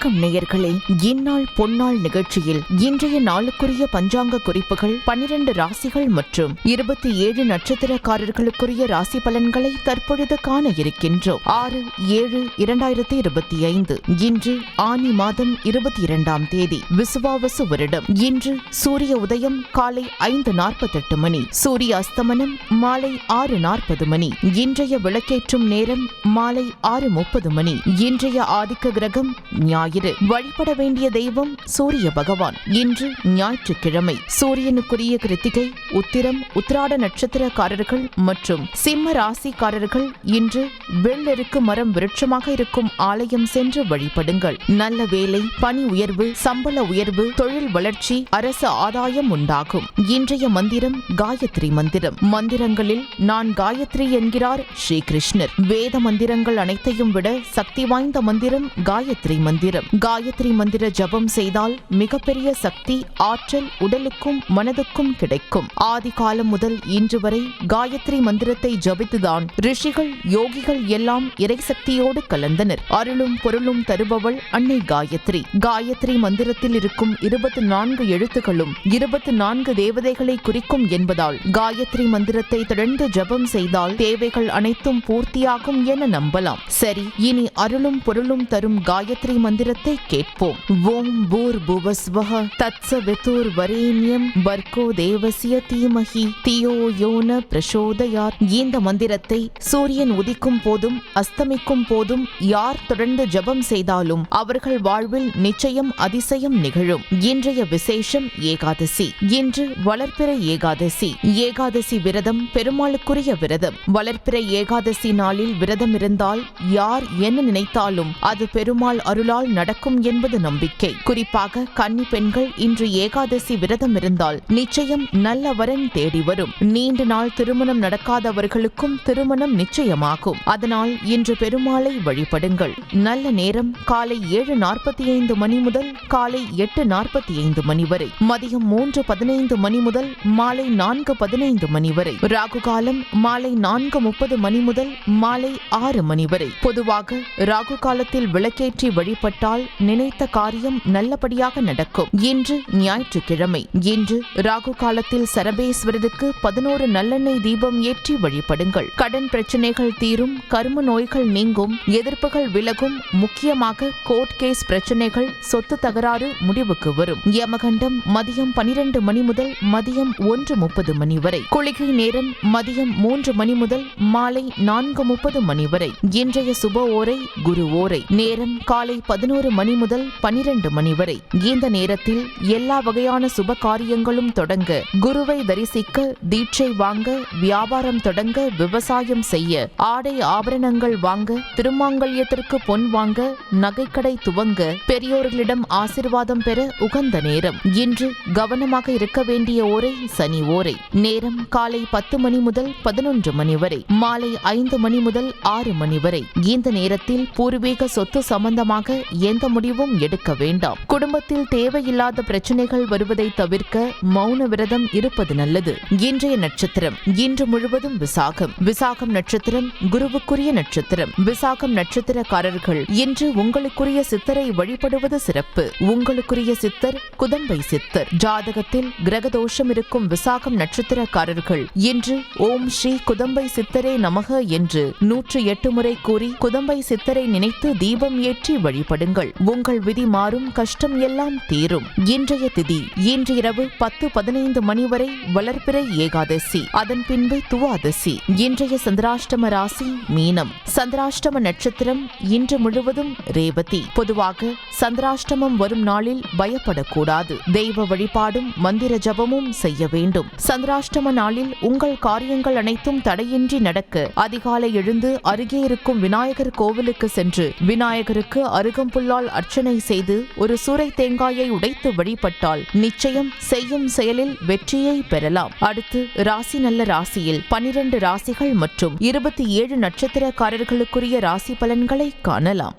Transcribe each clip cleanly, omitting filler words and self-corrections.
வணக்கம் நேயர்களே. இந்நாள் பொன்னாள் நிகழ்ச்சியில் இன்றைய நாளுக்குரிய பஞ்சாங்க குறிப்புகள், 12 ராசிகள் மற்றும் 27 நட்சத்திரக்காரர்களுக்குரிய ராசி பலன்களை தற்பொழுது காண இருக்கின்றோம். 6/7/2025 இன்று ஆனி மாதம் 22ஆம் தேதி, விசுவாவசு வருடம். இன்று சூரிய உதயம் காலை 5:48 மணி, சூரிய அஸ்தமனம் மாலை 6:40 மணி. இன்றைய விளக்கேற்றும் நேரம் மாலை 6:30 மணி. இன்றைய ஆதிக்க கிரகம் ஞாயிறு. வழிபட வேண்டிய தெய்வம் சூரிய பகவான். இன்று ஞாயிற்றுக்கிழமை. சூரியனுக்குரிய கிருத்திகை, உத்திரம், உத்திராட நட்சத்திரக்காரர்கள் மற்றும் சிம்ம ராசிக்காரர்கள் இன்று வெள்ளெருக்கு மரம் விருட்சமாக இருக்கும் ஆலயம் சென்று வழிபடுங்கள். நல்ல வேலை, பணி உயர்வு, சம்பள உயர்வு, தொழில் வளர்ச்சி, அரசு ஆதாயம் உண்டாகும். இன்றைய மந்திரம் காயத்ரி மந்திரம். மந்திரங்களில் நான் காயத்ரி என்கிறார் ஸ்ரீகிருஷ்ணர். வேத மந்திரங்கள் அனைத்தையும் விட சக்தி வாய்ந்த மந்திரம் காயத்ரி மந்திரம். காயத்ரி மந்திர ஜபம் செய்தால் மிகப்பெரிய சக்தி, ஆற்றல் உடலுக்கும் மனதுக்கும் கிடைக்கும். ஆதி காலம் முதல் இன்று வரை காயத்ரி மந்திரத்தை ஜபித்துதான் ரிஷிகள், யோகிகள் எல்லாம் இறைசக்தியோடு கலந்தனர். அருளும் பொருளும் தருபவள் அன்னை காயத்ரி. காயத்ரி மந்திரத்தில் இருக்கும் 24 எழுத்துக்களும் 24 தேவதைகளை குறிக்கும் என்பதால் காயத்ரி மந்திரத்தை தொடர்ந்து ஜபம் செய்தால் தேவைகள் அனைத்தும் பூர்த்தியாகும் என நம்பலாம். சரி, இனி அருளும் பொருளும் தரும் காயத்ரி மந்திரத்தை கேட்போம். ஓம் பூர் புவஸ்வஹ தத்சவிதுர் வரேண்யம் பர்கோ தேவஸ்ய தீமஹி தியோ யோன பிரசோதயாத். இந்த மந்திரத்தை சூரியன் உதிக்கும் போதும் அஸ்தமிக்கும் போதும் யார் தொடர்ந்து ஜபம் செய்தாலும் அவர்கள் வாழ்வில் நிச்சயம் அதிசயம் நிகழும். இன்றைய விசேஷம் ஏகாதசி. இன்று வளர்பிறை ஏகாதசி. ஏகாதசி விரதம் பெருமாளுக்குரிய விரதம். வளர்பிறை ஏகாதசி நாளில் விரதம் இருந்தால் யார் என்ன நினைத்தாலும் அது பெருமாள் அருளால் நடக்கும் என்பது நம்பிக்கை. குறிப்பாக கன்னி பெண்கள் இன்று ஏகாதசி விரதம் இருந்தால் நிச்சயம் நல்ல வரன் தேடி வரும். நீண்ட நாள் திருமணம் நடக்காதவர்களுக்கும் திருமணம் நிச்சயமாகும். அதனால் இன்று பெருமாளை வழிபடுங்கள். நல்ல நேரம் காலை 7:45 மணி முதல் காலை 8:45 மணி வரை, மதியம் 3:15 மணி முதல் மாலை 4:15 மணி வரை, ராகு காலம் மாலை 4:30 மணி முதல் மாலை 6 மணி வரை. பொதுவாக ராகு காலத்தில் விளக்கேற்றி வழிபட்டால் நினைத்த காரியம் நல்லபடியாக நடக்கும். இன்று ஞாயிற்றுக்கிழமை. இன்று ராகு காலத்தில் சரபேஸ்வரருக்கு 11 நல்லெண்ணெய் தீபம் ஏற்றி வழிபடுங்கள். கடன் பிரச்சனைகள் தீரும், கர்ம நோய்கள் நீங்கும், எதிர்ப்புகள் விலகும். முக்கியமாக கோர்ட் கேஸ் பிரச்சனைகள், சொத்து தகராறு முடிவுக்கு வரும். யமகண்டம் மதியம் 12 மணி முதல் மதியம் 1:30 மணி வரை. குளிகை நேரம் மதியம் 3 மணி முதல் மாலை 4:30 மணி வரை. இன்றைய சுப ஓரை குரு ஓரை. நேரம் காலை 11 மணி முதல் 12 மணி வரை. இந்த நேரத்தில் எல்லா வகையான சுப காரியங்களும் தொடங்க, குருவை தரிசிக்க, தீட்சை வாங்க, வியாபாரம் தொடங்க, விவசாயம் செய்ய, ஆடை ஆபரணங்கள் வாங்க, திருமாங்கல்யத்திற்கு பொன் வாங்க, நகைக்கடை துவங்க, பெரியோர்களிடம் ஆசிர்வாதம் பெற உகந்த நேரம். இன்று கவனமாக இருக்க வேண்டிய ஓரை சனி ஓரை. நேரம் காலை 10 மணி முதல் 11 மணி வரை, மாலை 5 மணி முதல் 6 மணி வரை. இந்த நேரத்தில் பூர்வீக சொத்து சம்பந்தமாக எந்த முடிவும் எடுக்க வேண்டாம். குடும்பத்தில் தேவையில்லாத பிரச்சனைகள் வருவதை தவிர்க்க மௌன விரதம் இருப்பது நல்லது. இன்றைய நட்சத்திரம். இன்று முழுவதும் விசாகம். விசாகம் நட்சத்திரம் குருவுக்குரிய நட்சத்திரம். விசாகம் நட்சத்திரக்காரர்கள் இன்று உங்களுக்குரிய சித்தரை வழிபடுவது சிறப்பு. உங்களுக்குரிய சித்தர் குதம்பை சித்தர். ஜாதகத்தில் கிரகதோஷம் இருக்கும் விசாகம் நட்சத்திரக்காரர்கள் இன்று ஓம் ஸ்ரீ குதம்பை சித்தரே நமக என்று 108 முறை கூறி குதம்பை சித்தரை நினைத்து தீபம் ஏற்றி வழிபடுங்கள். உங்கள் விதி மாறும், கஷ்டம் எல்லாம் தீரும். இன்றைய திதி. இன்று இரவு 10:15 மணி வரை வளர்பிறை ஏகாதசி. அதன் பின்பு துவாதசி. இன்றைய சந்திராஷ்டம ராசி மீனம். சந்திராஷ்டம நட்சத்திரம் இன்று முழுவதும் ரேவதி. பொதுவாக சந்திராஷ்டமம் வரும் நாளில் பயப்படக்கூடாது. தெய்வ வழிபாடும் மந்திர ஜபமும் செய்ய வேண்டும். சந்திராஷ்டம நாளில் உங்கள் காரியங்கள் அனைத்தும் தடையின்றி நடக்க அதிகாலை எழுந்து அருகே இருக்கும் விநாயகர் கோவிலுக்கு சென்று விநாயகருக்கு அருகம்புல்லால் அர்ச்சனை செய்து ஒரு சூறை தேங்காயை உடைத்து வழிபட்டால் நிச்சயம் செய்யும் செயலில் வெற்றியை பெறலாம். அடுத்து ராசி நல்ல ராசியில் 12 ராசிகள் மற்றும் 27 நட்சத்திரக்காரர்களுக்குரிய ராசி பலன்களை காணலாம்.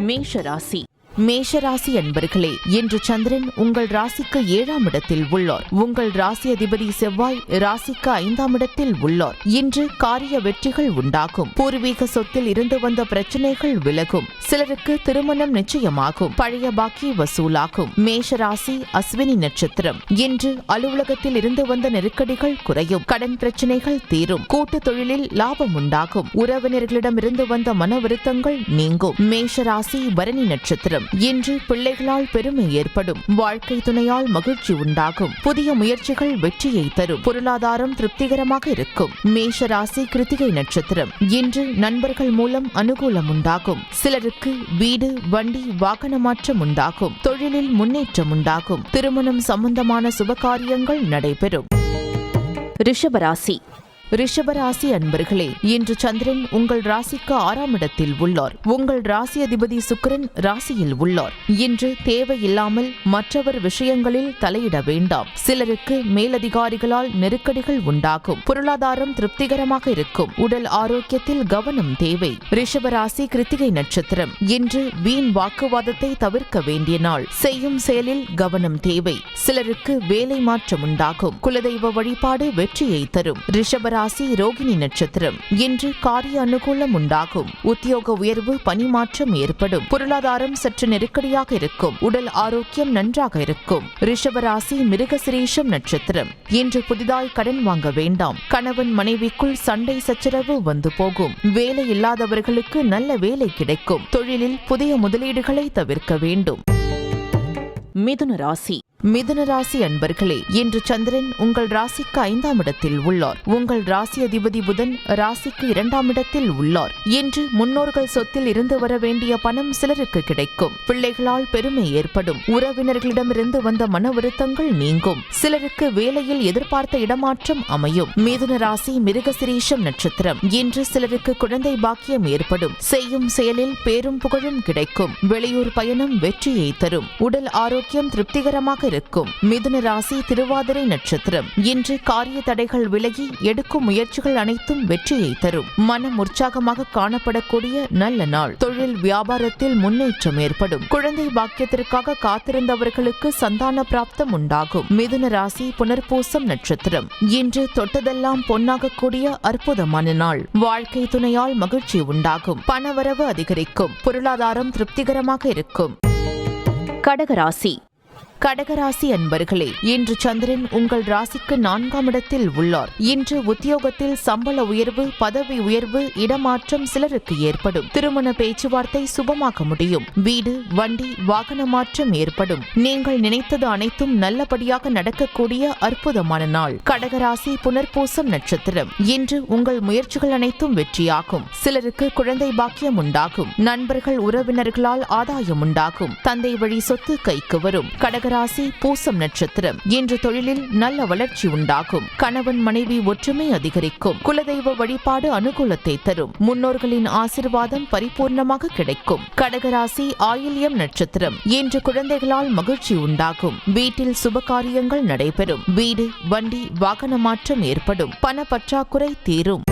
மேஷ ராசி. மேஷராசி அன்பர்களே, இன்று சந்திரன் உங்கள் ராசிக்கு 7ஆம் இடத்தில் உள்ளார். உங்கள் ராசி அதிபதி செவ்வாய் ராசிக்கு 5ஆம் இடத்தில் உள்ளார். இன்று காரிய வெற்றிகள் உண்டாகும். பூர்வீக சொத்தில் இருந்து வந்த பிரச்சனைகள் விலகும். சிலருக்கு திருமணம் நிச்சயமாகும். பழைய பாக்கி வசூலாகும். மேஷராசி அஸ்வினி நட்சத்திரம். இன்று அலுவலகத்தில் இருந்து வந்த நெருக்கடிகள் குறையும். கடன் பிரச்சனைகள் தீரும். கூட்டு தொழிலில் லாபம் உண்டாகும். உறவினர்களிடமிருந்து வந்த மன வருத்தங்கள் நீங்கும். மேஷராசி பரணி நட்சத்திரம். இன்று பிள்ளைகளால் பெருமை ஏற்படும். வாழ்க்கை துணையால் மகிழ்ச்சி உண்டாகும். புதிய முயற்சிகள் வெற்றியை தரும். பொருளாதாரம் திருப்திகரமாக இருக்கும். மேஷராசி கிருத்திகை நட்சத்திரம். இன்று நண்பர்கள் மூலம் அனுகூலம் உண்டாகும். சிலருக்கு வீடு, வண்டி, வாகன மாற்றம் உண்டாகும். தொழிலில் முன்னேற்றம் உண்டாகும். திருமணம் சம்பந்தமான சுபகாரியங்கள் நடைபெறும். ரிஷபராசி. ரிஷபராசி அன்பர்களே, இன்று சந்திரன் உங்கள் ராசிக்கு 6ஆம் இடத்தில் உள்ளார். உங்கள் ராசி அதிபதி சுக்கிரன் ராசியில் உள்ளார். இன்று தேவையில்லாமல் மற்றவர் விஷயங்களில் தலையிட வேண்டாம். சிலருக்கு மேலதிகாரிகளால் நெருக்கடிகள் உண்டாகும். பொருளாதாரம் திருப்திகரமாக இருக்கும். உடல் ஆரோக்கியத்தில் கவனம் தேவை. ரிஷபராசி கிருத்திகை நட்சத்திரம். இன்று வீண் வாக்குவாதத்தை தவிர்க்க வேண்டிய நாள். செய்யும் செயலில் கவனம் தேவை. சிலருக்கு வேலை மாற்றம் உண்டாகும். குலதெய்வ வழிபாடு வெற்றியை தரும். ரிஷபராசி ரோகிணி நட்சத்திரம். இன்று காரிய அனுகூலம் உண்டாகும். உத்தியோக உயர்வு, பணிமாற்றம் ஏற்படும். பொருளாதாரம் சற்று நெருக்கடியாக இருக்கும். உடல் ஆரோக்கியம் நன்றாக இருக்கும். ரிஷபராசி மிருகசிரீஷம் நட்சத்திரம். இன்று புதிதாய் கடன் வாங்க வேண்டாம். கணவன் மனைவிக்குள் சண்டை சச்சரவு வந்து போகும். வேலை இல்லாதவர்களுக்கு நல்ல வேலை கிடைக்கும். தொழிலில் புதிய முதலீடுகளை தவிர்க்க வேண்டும். மிதுன ராசி. மிதுன ராசி அன்பர்களே, இன்று சந்திரன் உங்கள் ராசிக்கு 5ஆம் இடத்தில் உள்ளார். உங்கள் ராசி அதிபதி புதன் ராசிக்கு 2ஆம் இடத்தில் உள்ளார். இன்று முன்னோர்கள் சொத்தில் இருந்து வர வேண்டிய பணம் சிலருக்கு கிடைக்கும். பிள்ளைகளால் பெருமை ஏற்படும். உறவினர்களிடமிருந்து வந்த மன வருத்தங்கள் நீங்கும். சிலருக்கு வேலையில் எதிர்பார்த்த இடமாற்றம் அமையும். மிதுன ராசி மிருகசிரீஷம் நட்சத்திரம். இன்று சிலருக்கு குழந்தை பாக்கியம் ஏற்படும். செய்யும் செயலில் பேரும் புகழும் கிடைக்கும். வெளியூர் பயணம் வெற்றியை தரும். உடல் ஆரோக்கியம் திருப்திகரமாக இருக்கும். மிதுன ராசி திருவாதிரை நட்சத்திரம். இன்று காரிய தடைகள் விலகி எடுக்கும் முயற்சிகள் அனைத்தும் வெற்றியை தரும். மனம் உற்சாகமாக காணப்படக்கூடிய நல்ல நாள். தொழில் வியாபாரத்தில் முன்னேற்றம் ஏற்படும். குழந்தை பாக்கியத்திற்காக காத்திருந்தவர்களுக்கு சந்தான பிராப்தம் உண்டாகும். மிதுன ராசி புனர்பூசம் நட்சத்திரம். இன்று தொட்டதெல்லாம் பொன்னாகக்கூடிய அற்புதமான நாள். வாழ்க்கை துணையால் மகிழ்ச்சி உண்டாகும். பணவரவு அதிகரிக்கும். பொருளாதாரம் திருப்திகரமாக இருக்கும். கடகராசி. கடகராசி அன்பர்களே, இன்று சந்திரன் உங்கள் ராசிக்கு 4ஆம் இடத்தில் உள்ளார். இன்று உத்தியோகத்தில் சம்பள உயர்வு, பதவி உயர்வு, இடமாற்றம் சிலருக்கு ஏற்படும். திருமண பேச்சுவார்த்தை சுபமாக முடியும். வீடு, வண்டி, வாகன மாற்றம் ஏற்படும். நீங்கள் நினைத்தது அனைத்தும் நல்லபடியாக நடக்கக்கூடிய அற்புதமான நாள். கடகராசி புனர்பூசம் நட்சத்திரம். இன்று உங்கள் முயற்சிகள் அனைத்தும் வெற்றியாகும். சிலருக்கு குழந்தை பாக்கியம் உண்டாகும். நண்பர்கள், உறவினர்களால் ஆதாயம் உண்டாகும். தந்தை வழி சொத்து கைக்கு வரும். ராசி பூசம் நட்சத்திரம். இன்று தொழிலில் நல்ல வளர்ச்சி உண்டாகும். கணவன் மனைவி ஒற்றுமை அதிகரிக்கும். குலதெய்வ வழிபாடு அனுகூலத்தை தரும். முன்னோர்களின் ஆசீர்வாதம் பரிபூர்ணமாக கிடைக்கும். கடகராசி ஆயில்யம் நட்சத்திரம். இன்று குழந்தைகளால் மகிழ்ச்சி உண்டாகும். வீட்டில் சுபகாரியங்கள் நடைபெறும். வீடு, வண்டி, வாகன மாற்றம் ஏற்படும். பண பற்றாக்குறை தீரும்.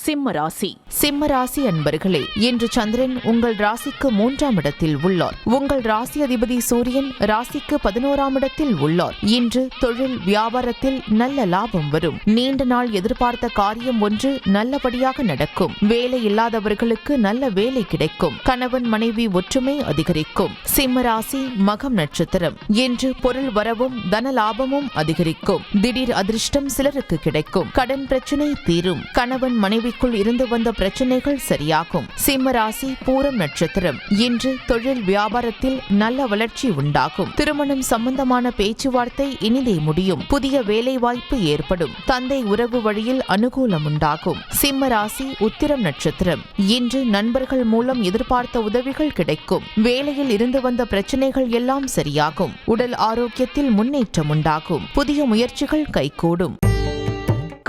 சிம்மராசி. சிம்மராசி அன்பர்களே, இன்று சந்திரன் உங்கள் ராசிக்கு 3ஆம் இடத்தில் உள்ளார். உங்கள் ராசி அதிபதி சூரியன் ராசிக்கு 11ஆம் இடத்தில் உள்ளார். இன்று தொழில் வியாபாரத்தில் நல்ல லாபம் வரும். நீண்ட நாள் எதிர்பார்த்த காரியம் ஒன்று நல்லபடியாக நடக்கும். வேலை இல்லாதவர்களுக்கு நல்ல வேலை கிடைக்கும். கணவன் மனைவி ஒற்றுமை அதிகரிக்கும். சிம்மராசி மகம் நட்சத்திரம். இன்று பொருள் வரவும் தன லாபமும் அதிகரிக்கும். திடீர் அதிர்ஷ்டம் சிலருக்கு கிடைக்கும். கடன் பிரச்சனை தீரும். கணவன் மனைவி இருந்து வந்த பிரச்சனைகள் சரியாகும். சிம்மராசி பூரம் நட்சத்திரம். இன்று தொழில் வியாபாரத்தில் நல்ல வளர்ச்சி உண்டாகும். திருமணம் சம்பந்தமான பேச்சுவார்த்தை இனிதே முடியும். புதிய வேலை வாய்ப்பு ஏற்படும். தந்தை உறவு வழியில் அனுகூலம் உண்டாகும். சிம்மராசி உத்திரம் நட்சத்திரம். இன்று நண்பர்கள் மூலம் எதிர்பார்த்த உதவிகள் கிடைக்கும். வேலையில் இருந்து வந்த பிரச்சனைகள் எல்லாம் சரியாகும். உடல் ஆரோக்கியத்தில் முன்னேற்றம் உண்டாகும். புதிய முயற்சிகள் கைகூடும்.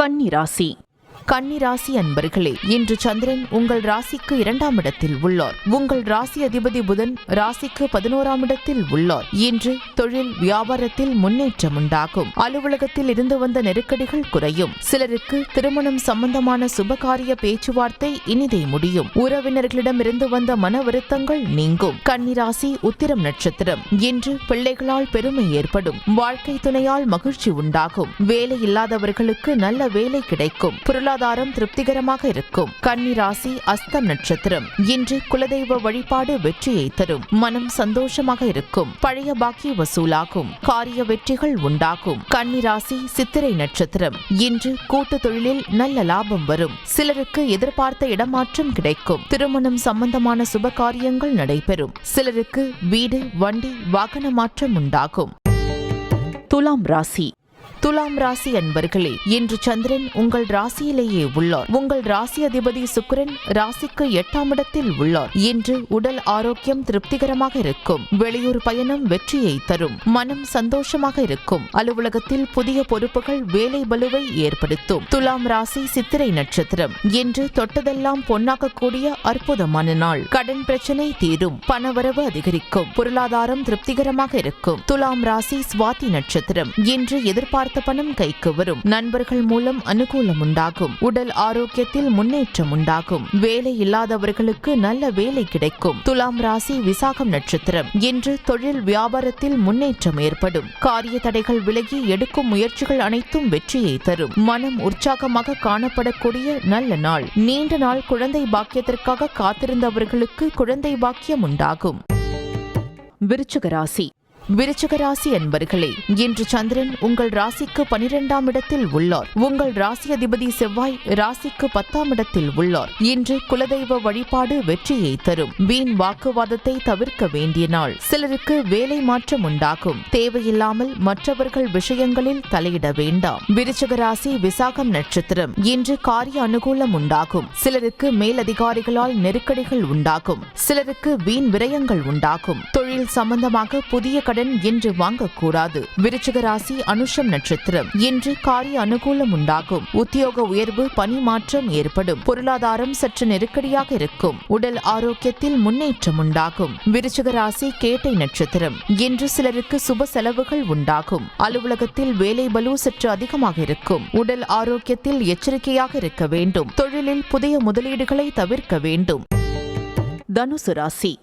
கன்னி ராசி. கன்னிராசி அன்பர்களே, இன்று சந்திரன் உங்கள் ராசிக்கு 2ஆம் இடத்தில் உள்ளார். உங்கள் ராசி அதிபதி புதன் ராசிக்கு 11ஆம் இடத்தில் உள்ளார். இன்று தொழில் வியாபாரத்தில் முன்னேற்றம் உண்டாகும். அலுவலகத்தில் இருந்து வந்த நெருக்கடிகள் குறையும். சிலருக்கு திருமணம் சம்பந்தமான சுபகாரிய பேச்சுவார்த்தை இனிதே முடியும். உறவினர்களிடமிருந்து வந்த மன வருத்தங்கள் நீங்கும். கன்னிராசி உத்திரம் நட்சத்திரம். இன்று பிள்ளைகளால் பெருமை ஏற்படும். வாழ்க்கை துணையால் மகிழ்ச்சி உண்டாகும். வேலை இல்லாதவர்களுக்கு நல்ல வேலை கிடைக்கும். பொருளாதாரம் திருப்திகரமாக இருக்கும். கன்னிராசி அஸ்தம் நட்சத்திரம். இன்று குலதெய்வ வழிபாடு வெற்றியை தரும். மனம் சந்தோஷமாக இருக்கும். பழைய பாக்கி வசூலாகும். காரிய வெற்றிகள் உண்டாகும். கன்னிராசி சித்திரை நட்சத்திரம். இன்று கூட்டு தொழிலில் நல்ல லாபம் வரும். சிலருக்கு எதிர்பார்த்த இடமாற்றம் கிடைக்கும். திருமணம் சம்பந்தமான சுப காரியங்கள் நடைபெறும். சிலருக்கு வீடு, வண்டி, வாகன மாற்றம் உண்டாகும். துலாம் ராசி. துலாம் ராசி அன்பர்களே, இன்று சந்திரன் உங்கள் ராசியிலேயே உள்ளார். உங்கள் ராசி அதிபதி சுக்கிரன் ராசிக்கு 8ஆம் இடத்தில் உள்ளார். இன்று உடல் ஆரோக்கியம் திருப்திகரமாக இருக்கும். வெளியூர் பயணம் வெற்றியை தரும். மனம் சந்தோஷமாக இருக்கும். அலுவலகத்தில் புதிய பொறுப்புகள் வேலை பளுவை ஏற்படுத்தும். துலாம் ராசி சித்திரை நட்சத்திரம். இன்று தொட்டதெல்லாம் பொன்னாக்கக்கூடிய அற்புதமான நாள். கடன் பிரச்சனை தீரும். பணவரவு அதிகரிக்கும். பொருளாதாரம் திருப்திகரமாக இருக்கும். துலாம் ராசி சுவாதி நட்சத்திரம். இன்று எதிர்பார்த்த பணம் கைக்கு வரும். நண்பர்கள் மூலம் அனுகூலம் உண்டாகும். உடல் ஆரோக்கியத்தில் முன்னேற்றம் உண்டாகும். வேலை இல்லாதவர்களுக்கு நல்ல வேலை கிடைக்கும். துலாம் ராசி விசாகம் நட்சத்திரம். இன்று தொழில் வியாபாரத்தில் முன்னேற்றம் ஏற்படும். காரிய தடைகள் விலகி எடுக்கும் முயற்சிகள் அனைத்தும் வெற்றியை தரும். மனம் உற்சாகமாக காணப்படக்கூடிய நல்ல நாள். நீண்ட நாள் குழந்தை பாக்கியத்திற்காக காத்திருந்தவர்களுக்கு குழந்தை பாக்கியம் உண்டாகும். விருச்சிக ராசி. விருச்சிக ராசி அன்பர்களே, இன்று சந்திரன் உங்கள் ராசிக்கு 12ஆம் இடத்தில் உள்ளார். உங்கள் ராசி அதிபதி செவ்வாய் ராசிக்கு 10ஆம் இடத்தில் உள்ளார். இன்று குலதெய்வ வழிபாடு வெற்றியை தரும். வீண் வாக்குவாதத்தை தவிர்க்க வேண்டிய நாள். சிலருக்கு வேலை மாற்றம் உண்டாகும். தேவையில்லாமல் மற்றவர்கள் விஷயங்களில் தலையிட வேண்டாம். விருச்சிக ராசி விசாகம் நட்சத்திரம். இன்று காரிய அனுகூலம் உண்டாகும். சிலருக்கு மேலதிகாரிகளால் நெருக்கடிகள் உண்டாகும். சிலருக்கு வீண் விரயங்கள் உண்டாகும். தொழில் சம்பந்தமாக புதிய இன்று வாங்கக்கூடாது. விருச்சிக ராசி அனுஷம் நட்சத்திரம். இன்று காரிய அனுகூலம் உண்டாகும். உத்தியோக உயர்வு, பணி மாற்றம் ஏற்படும். பொருளாதாரம் சற்று நெருக்கடியாக இருக்கும். உடல் ஆரோக்கியத்தில் முன்னேற்றம் உண்டாகும். விருச்சிக ராசி கேட்டை நட்சத்திரம். இன்று சிலருக்கு சுப செலவுகள் உண்டாகும். அலுவலகத்தில் வேலை பளு சற்று அதிகமாக இருக்கும். உடல் ஆரோக்கியத்தில் எச்சரிக்கையாக இருக்க வேண்டும். தொழிலில் புதிய முதலீடுகளை தவிர்க்க வேண்டும். தனுசு ராசி.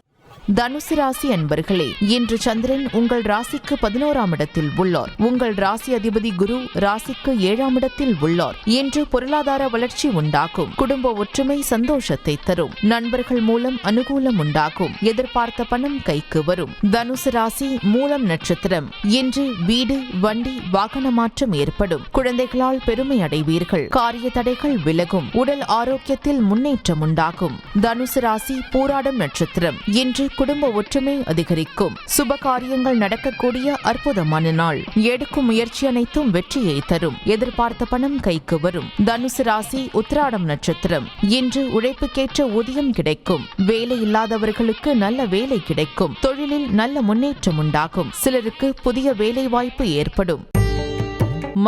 தனுசு ராசி அன்பர்களே, இன்று சந்திரன் உங்கள் ராசிக்கு 11ஆம் இடத்தில் உள்ளார். உங்கள் ராசி அதிபதி குரு ராசிக்கு 7ஆம் இடத்தில் உள்ளார். இன்று பொருளாதார வளர்ச்சி உண்டாகும். குடும்ப ஒற்றுமை சந்தோஷத்தை தரும். நண்பர்கள் மூலம் அனுகூலம் உண்டாகும். எதிர்பார்த்த பணம் கைக்கு வரும். தனுசு ராசி மூலம் நட்சத்திரம். இன்று வீடு, வண்டி, வாகன மாற்றம் ஏற்படும். குழந்தைகளால் பெருமை அடைவீர்கள். காரிய தடைகள் விலகும். உடல் ஆரோக்கியத்தில் முன்னேற்றம் உண்டாகும். தனுசு ராசி பூராடம் நட்சத்திரம். இன்று குடும்ப ஒற்றுமை அதிகரிக்கும். சுப காரியங்கள் நடக்கக்கூடிய அற்புதமான நாள். எடுக்கும் முயற்சி அனைத்தும் வெற்றியை தரும். எதிர்பார்த்த பணம் கைக்கு வரும். தனுசு ராசி உத்திராடம் நட்சத்திரம். இன்று உழைப்புக்கேற்ற ஊதியம் கிடைக்கும். வேலை இல்லாதவர்களுக்கு நல்ல வேலை கிடைக்கும். தொழிலில் நல்ல முன்னேற்றம் உண்டாகும். சிலருக்கு புதிய வேலை வாய்ப்பு ஏற்படும்.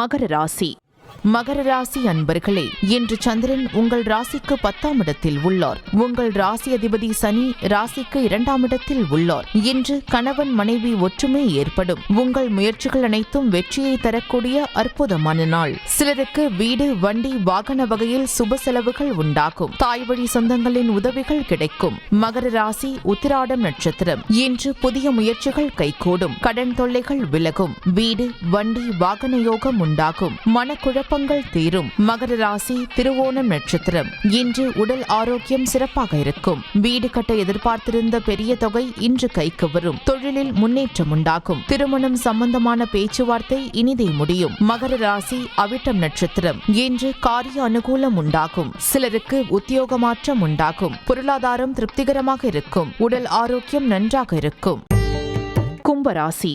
மகர ராசி. மகர ராசி அன்பர்களே, இன்று சந்திரன் உங்கள் ராசிக்கு 10ஆம் இடத்தில் உள்ளார். உங்கள் ராசி அதிபதி சனி ராசிக்கு 2ஆம் இடத்தில் உள்ளார். இன்று கணவன் மனைவி ஒற்றுமை ஏற்படும். உங்கள் முயற்சிகள் அனைத்தும் வெற்றியை தரக்கூடிய அற்புதமான நாள். சிலருக்கு வீடு, வண்டி, வாகன வகையில் சுப செலவுகள் உண்டாகும். தாய் வழி சொந்தங்களின் உதவிகள் கிடைக்கும். மகர ராசி உத்திராடம் நட்சத்திரம். இன்று புதிய முயற்சிகள் கைகூடும். கடன் தொல்லைகள் விலகும். வீடு, வண்டி, வாகன யோகம் உண்டாகும். மனக்குழப்பங்கள் தீரும். மகர ராசி திருவோணம் நட்சத்திரம். இன்று உடல் ஆரோக்கியம் சிறப்பாக இருக்கும். வீடு கட்ட எதிர்பார்த்திருந்த பெரிய தொகை இன்று கைக்கு வரும். தொழிலில் முன்னேற்றம் உண்டாகும். திருமணம் சம்பந்தமான பேச்சுவார்த்தை இனிதே முடியும். மகர ராசி அவிட்டம் நட்சத்திரம். இன்று காரிய அனுகூலம் உண்டாகும். சிலருக்கு உத்தியோக மாற்றம் உண்டாகும். பொருளாதாரம் திருப்திகரமாக இருக்கும். உடல் ஆரோக்கியம் நன்றாக இருக்கும். கும்பராசி.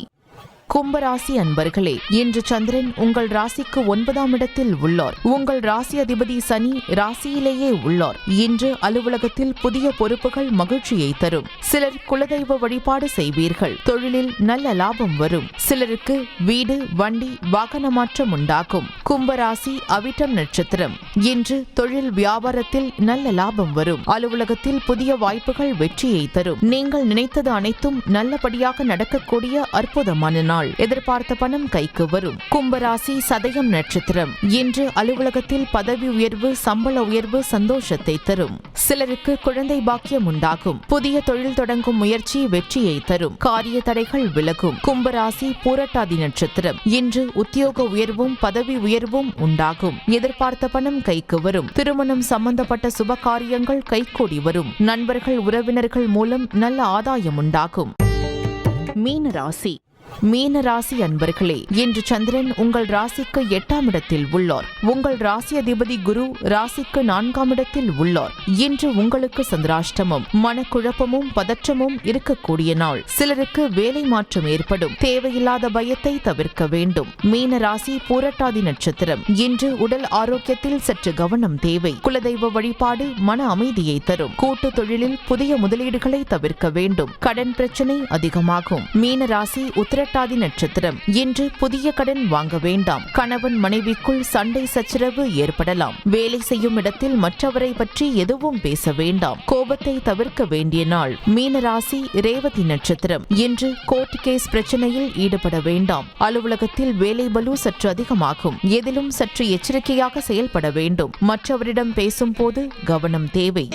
கும்பராசி அன்பர்களே, இன்று சந்திரன் உங்கள் ராசிக்கு 9ஆம் இடத்தில் உள்ளார். உங்கள் ராசி அதிபதி சனி ராசியிலேயே உள்ளார். இன்று அலுவலகத்தில் புதிய பொறுப்புகள் மகிழ்ச்சியை தரும். சிலர் குலதெய்வ வழிபாடு செய்வீர்கள். தொழிலில் நல்ல லாபம் வரும். சிலருக்கு வீடு, வண்டி, வாகன மாற்றம் உண்டாகும். கும்பராசி அவிட்டம் நட்சத்திரம். இன்று தொழில் வியாபாரத்தில் நல்ல லாபம் வரும். அலுவலகத்தில் புதிய வாய்ப்புகள் வெற்றியை தரும். நீங்கள் நினைத்தது அனைத்தும் நல்லபடியாக நடக்கக்கூடிய அற்புதமான நாள். எதிர்பார்த்த பணம் கைக்கு வரும். கும்பராசி சதயம் நட்சத்திரம். இன்று அலுவலகத்தில் பதவி உயர்வு, சம்பள உயர்வு சந்தோஷத்தை தரும். சிலருக்கு குழந்தை பாக்கியம் உண்டாகும். புதிய தொழில் தொடங்கும் முயற்சி வெற்றியை தரும். காரிய தடைகள் விலகும். கும்பராசி பூரட்டாதி நட்சத்திரம். இன்று உத்தியோக உயர்வும் பதவி உயர்வும் உண்டாகும். எதிர்பார்த்த பணம் கைக்கு வரும். திருமணம் சம்பந்தப்பட்ட சுப காரியங்கள் கைகூடி வரும். நண்பர்கள், உறவினர்கள் மூலம் நல்ல ஆதாயம் உண்டாகும். மீனராசி. மீனராசி அன்பர்களே, இன்று சந்திரன் உங்கள் ராசிக்கு 8ஆம் இடத்தில் உள்ளார். உங்கள் ராசி அதிபதி குரு ராசிக்கு 4ஆம் இடத்தில் உள்ளார். இன்று உங்களுக்கு சந்திராஷ்டமம். மனக்குழப்பமும் பதற்றமும் இருக்கக்கூடிய நாள். சிலருக்கு வேலை மாற்றம் ஏற்படும். தேவையில்லாத பயத்தை தவிர்க்க வேண்டும். மீனராசி பூரட்டாதி நட்சத்திரம். இன்று உடல் ஆரோக்கியத்தில் சற்று கவனம் தேவை. குலதெய்வ வழிபாடு மன அமைதியை தரும். கூட்டு தொழிலில் புதிய முதலீடுகளை தவிர்க்க வேண்டும். கடன் பிரச்சனை அதிகமாகும். மீனராசி உத்திரட்டாதி நட்சத்திரம். இன்று புதிய கடன் வாங்க வேண்டாம். கணவன் மனைவிக்குள் சண்டை சச்சரவு ஏற்படலாம். வேலை செய்யும் இடத்தில் மற்றவரை பற்றி எதுவும் பேச வேண்டாம். கோபத்தை தவிர்க்க வேண்டிய நாள். மீனராசி ரேவதி நட்சத்திரம். இன்று கோர்ட் கேஸ் பிரச்சனையில் ஈடுபட வேண்டாம். அலுவலகத்தில் வேலை பளு சற்று அதிகமாகும். எதிலும் சற்று எச்சரிக்கையாக செயல்பட வேண்டும். மற்றவரிடம் பேசும் போது கவனம் தேவை.